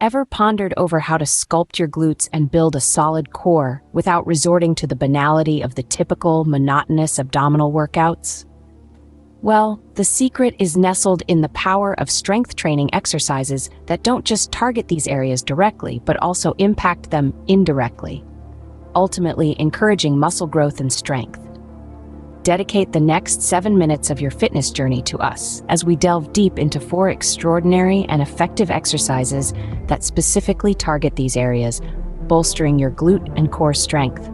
Ever pondered over how to sculpt your glutes and build a solid core without resorting to the banality of the typical, monotonous abdominal workouts? Well, the secret is nestled in the power of strength training exercises that don't just target these areas directly, but also impact them indirectly, ultimately encouraging muscle growth and strength. Dedicate the next 7 minutes of your fitness journey to us as we delve deep into 4 extraordinary and effective exercises that specifically target these areas, bolstering your glute and core strength.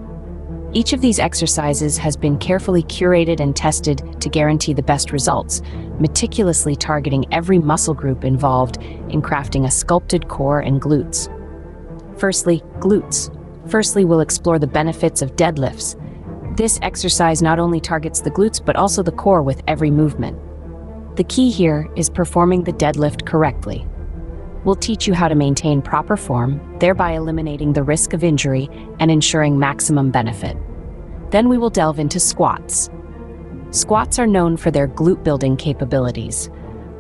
Each of these exercises has been carefully curated and tested to guarantee the best results, meticulously targeting every muscle group involved in crafting a sculpted core and glutes. Firstly, glutes. Firstly, we'll explore the benefits of deadlifts. This exercise not only targets the glutes but also the core with every movement. The key here is performing the deadlift correctly. We'll teach you how to maintain proper form, thereby eliminating the risk of injury and ensuring maximum benefit. Then we will delve into squats. Squats are known for their glute-building capabilities,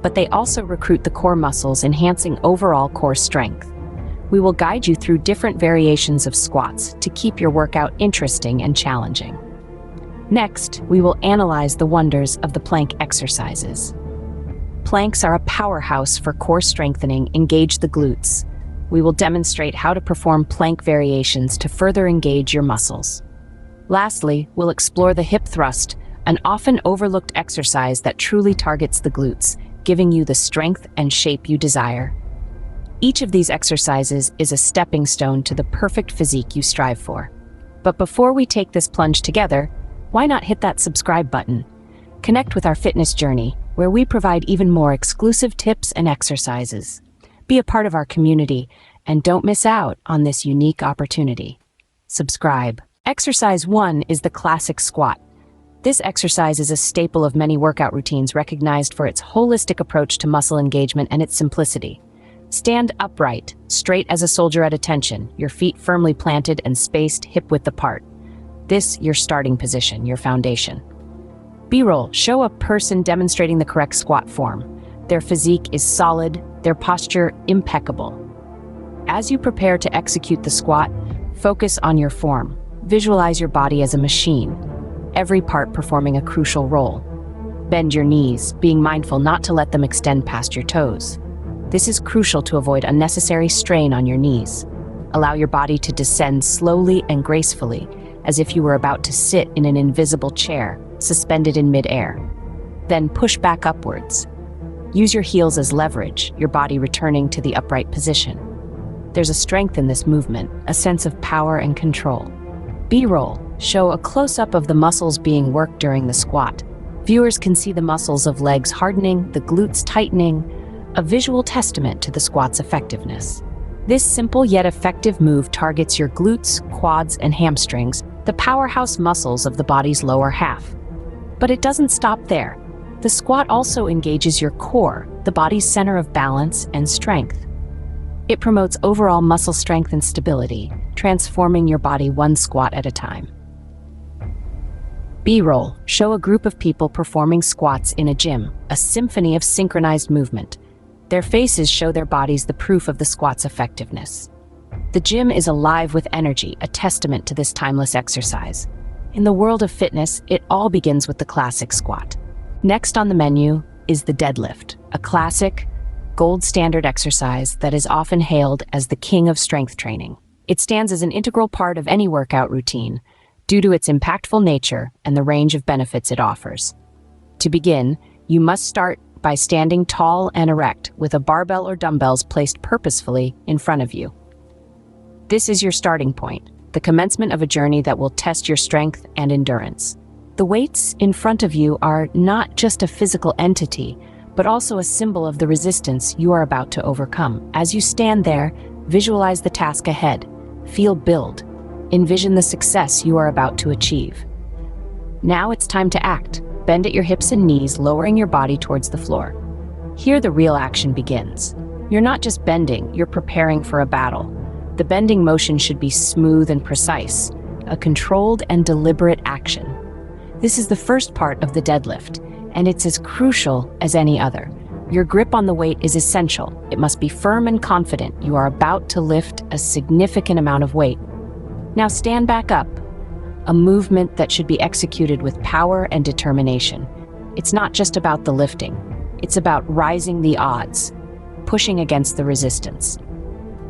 but they also recruit the core muscles, enhancing overall core strength. We will guide you through different variations of squats to keep your workout interesting and challenging. Next, we will analyze the wonders of the plank exercises. Planks are a powerhouse for core strengthening. Engage the glutes. We will demonstrate how to perform plank variations to further engage your muscles. Lastly, we'll explore the hip thrust, an often overlooked exercise that truly targets the glutes, giving you the strength and shape you desire. Each of these exercises is a stepping stone to the perfect physique you strive for. But before we take this plunge together, why not hit that subscribe button? Connect with our fitness journey, where we provide even more exclusive tips and exercises. Be a part of our community and don't miss out on this unique opportunity. Subscribe. Exercise 1 is the classic squat. This exercise is a staple of many workout routines, recognized for its holistic approach to muscle engagement and its simplicity. Stand upright, straight as a soldier at attention, your feet firmly planted and spaced hip-width apart. This, your starting position, your foundation. B-roll, show a person demonstrating the correct squat form. Their physique is solid, their posture impeccable. As you prepare to execute the squat, focus on your form. Visualize your body as a machine, every part performing a crucial role. Bend your knees, being mindful not to let them extend past your toes. This is crucial to avoid unnecessary strain on your knees. Allow your body to descend slowly and gracefully, as if you were about to sit in an invisible chair, suspended in mid-air. Then push back upwards. Use your heels as leverage, your body returning to the upright position. There's a strength in this movement, a sense of power and control. B-roll, show a close-up of the muscles being worked during the squat. Viewers can see the muscles of legs hardening, the glutes tightening, a visual testament to the squat's effectiveness. This simple yet effective move targets your glutes, quads, and hamstrings, the powerhouse muscles of the body's lower half. But it doesn't stop there. The squat also engages your core, the body's center of balance and strength. It promotes overall muscle strength and stability, transforming your body one squat at a time. B-roll, show a group of people performing squats in a gym, a symphony of synchronized movement. Their faces show their bodies the proof of the squat's effectiveness. The gym is alive with energy, a testament to this timeless exercise. In the world of fitness, it all begins with the classic squat. Next on the menu is the deadlift, a classic, gold standard exercise that is often hailed as the king of strength training. It stands as an integral part of any workout routine due to its impactful nature and the range of benefits it offers. To begin, you must start by standing tall and erect with a barbell or dumbbells placed purposefully in front of you. This is your starting point, the commencement of a journey that will test your strength and endurance. The weights in front of you are not just a physical entity, but also a symbol of the resistance you are about to overcome. As you stand there, visualize the task ahead, feel build, envision the success you are about to achieve. Now it's time to act. Bend at your hips and knees, lowering your body towards the floor. Here the real action begins. You're not just bending, you're preparing for a battle. The bending motion should be smooth and precise, a controlled and deliberate action. This is the first part of the deadlift, and it's as crucial as any other. Your grip on the weight is essential. It must be firm and confident. You are about to lift a significant amount of weight. Now stand back up, a movement that should be executed with power and determination. It's not just about the lifting. It's about rising the odds, pushing against the resistance.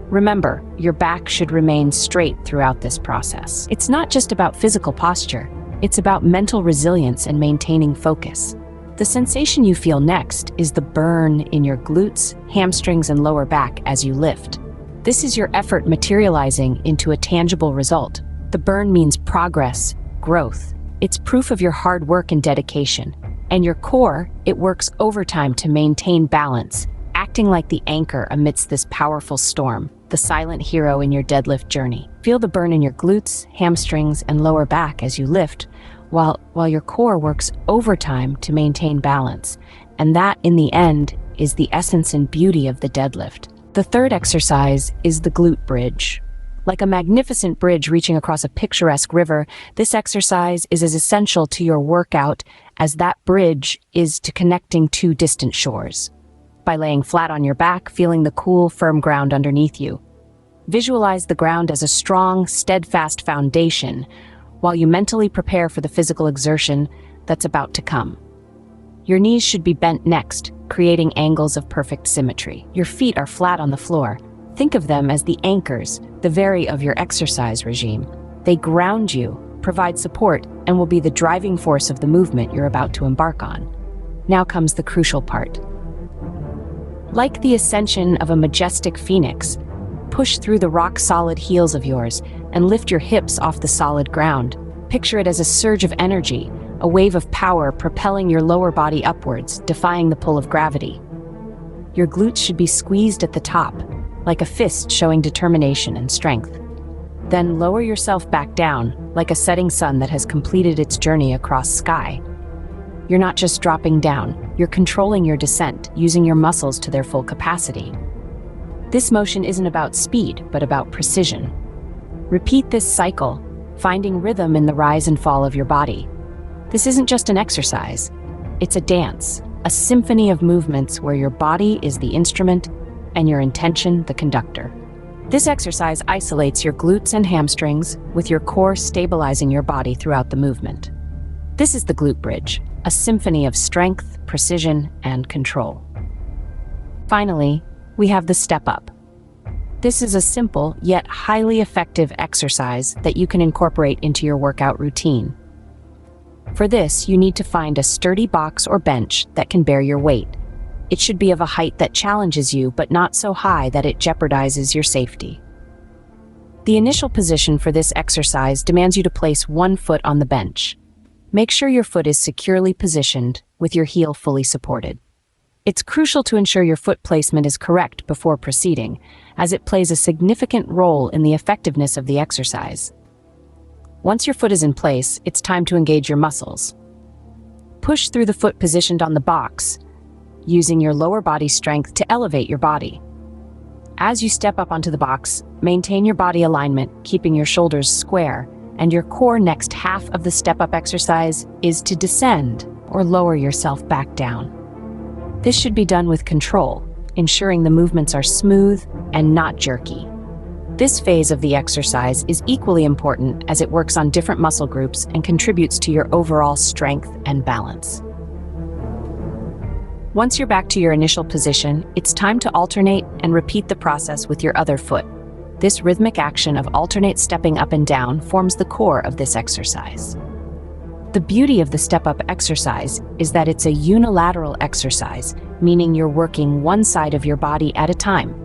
Remember, your back should remain straight throughout this process. It's not just about physical posture. It's about mental resilience and maintaining focus. The sensation you feel next is the burn in your glutes, hamstrings, and lower back as you lift. This is your effort materializing into a tangible result. The burn means progress, growth. It's proof of your hard work and dedication. And your core, it works overtime to maintain balance, acting like the anchor amidst this powerful storm, the silent hero in your deadlift journey. Feel the burn in your glutes, hamstrings, and lower back as you lift, while your core works overtime to maintain balance. And that, in the end, is the essence and beauty of the deadlift. The third exercise is the glute bridge. Like a magnificent bridge reaching across a picturesque river, this exercise is as essential to your workout as that bridge is to connecting two distant shores. By laying flat on your back, feeling the cool, firm ground underneath you. Visualize the ground as a strong, steadfast foundation, while you mentally prepare for the physical exertion that's about to come. Your knees should be bent next, creating angles of perfect symmetry. Your feet are flat on the floor. Think of them as the anchors, the very of your exercise regime. They ground you, provide support, and will be the driving force of the movement you're about to embark on. Now comes the crucial part. Like the ascension of a majestic phoenix, push through the rock-solid heels of yours and lift your hips off the solid ground. Picture it as a surge of energy, a wave of power propelling your lower body upwards, defying the pull of gravity. Your glutes should be squeezed at the top, like a fist showing determination and strength. Then lower yourself back down, like a setting sun that has completed its journey across sky. You're not just dropping down, you're controlling your descent, using your muscles to their full capacity. This motion isn't about speed, but about precision. Repeat this cycle, finding rhythm in the rise and fall of your body. This isn't just an exercise. It's a dance, a symphony of movements where your body is the instrument and your intention the conductor. This exercise isolates your glutes and hamstrings, with your core stabilizing your body throughout the movement. This is the glute bridge, a symphony of strength, precision, and control. Finally, we have the step up. This is a simple yet highly effective exercise that you can incorporate into your workout routine. For this, you need to find a sturdy box or bench that can bear your weight. It should be of a height that challenges you, but not so high that it jeopardizes your safety. The initial position for this exercise demands you to place one foot on the bench. Make sure your foot is securely positioned, with your heel fully supported. It's crucial to ensure your foot placement is correct before proceeding, as it plays a significant role in the effectiveness of the exercise. Once your foot is in place, it's time to engage your muscles. Push through the foot positioned on the box, using your lower body strength to elevate your body. As you step up onto the box, maintain your body alignment, keeping your shoulders square, and your core. Next half of the step-up exercise is to descend or lower yourself back down. This should be done with control, ensuring the movements are smooth and not jerky. This phase of the exercise is equally important as it works on different muscle groups and contributes to your overall strength and balance. Once you're back to your initial position, it's time to alternate and repeat the process with your other foot. This rhythmic action of alternate stepping up and down forms the core of this exercise. The beauty of the step-up exercise is that it's a unilateral exercise, meaning you're working one side of your body at a time.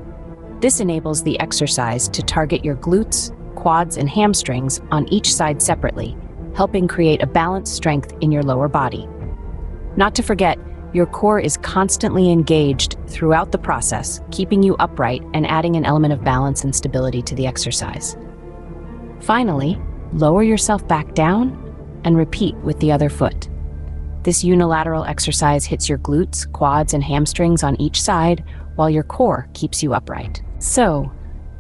This enables the exercise to target your glutes, quads, and hamstrings on each side separately, helping create a balanced strength in your lower body. Not to forget, your core is constantly engaged throughout the process, keeping you upright and adding an element of balance and stability to the exercise. Finally, lower yourself back down and repeat with the other foot. This unilateral exercise hits your glutes, quads, and hamstrings on each side, while your core keeps you upright. So,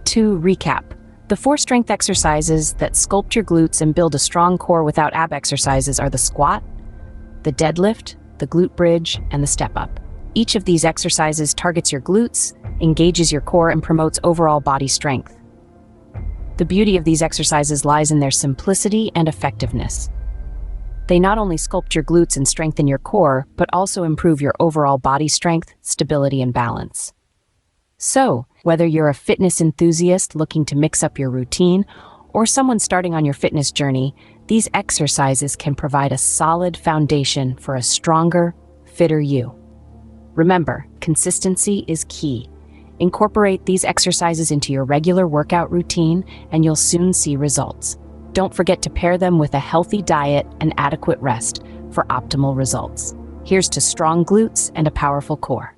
to recap, the 4 strength exercises that sculpt your glutes and build a strong core without ab exercises are the squat, the deadlift, the glute bridge, and the step up. Each of these exercises targets your glutes, engages your core, and promotes overall body strength. The beauty of these exercises lies in their simplicity and effectiveness. They not only sculpt your glutes and strengthen your core, but also improve your overall body strength, stability, and balance. So, whether you're a fitness enthusiast looking to mix up your routine, or someone starting on your fitness journey, these exercises can provide a solid foundation for a stronger, fitter you. Remember, consistency is key. Incorporate these exercises into your regular workout routine, and you'll soon see results. Don't forget to pair them with a healthy diet and adequate rest for optimal results. Here's to strong glutes and a powerful core.